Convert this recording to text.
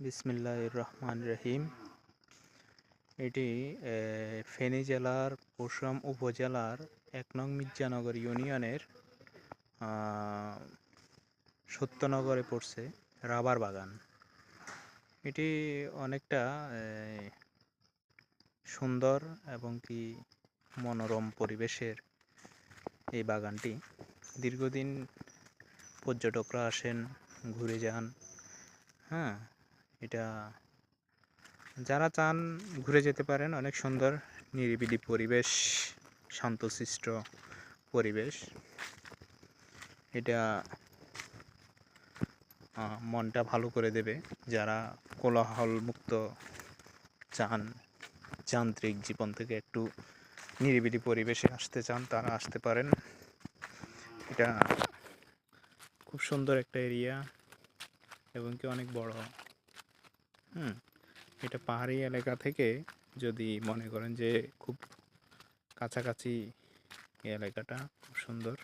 বিসমিল্লাহির রহমানির রহিম। এটি ফেনী জেলার পরশুরাম উপজেলার ১ নং মির্জানগর ইউনিয়নের সত্যনগরে পড়ছে রাবার বাগান। এটি অনেকটা সুন্দর এবং কি মনোরম পরিবেশের এই বাগানটি। দীর্ঘদিন পর্যটকরা আসেন, ঘুরে যান। এটা যারা চান ঘুরে যেতে পারেন। অনেক সুন্দর নিরিবিলি পরিবেশ, শান্তশিষ্ট পরিবেশ। এটা মনটা ভালো করে দেবে। যারা কোলাহল মুক্ত চান, যান্ত্রিক জীবন থেকে একটু নিরিবিলি পরিবেশে আসতে চান, তারা আসতে পারেন। এটা খুব সুন্দর একটা এরিয়া এবং কি অনেক বড়। এটা পাহাড়ি এলাকা থেকে যদি মনে করেন যে খুব কাছাকাছি, এই এলাকাটা খুব সুন্দর।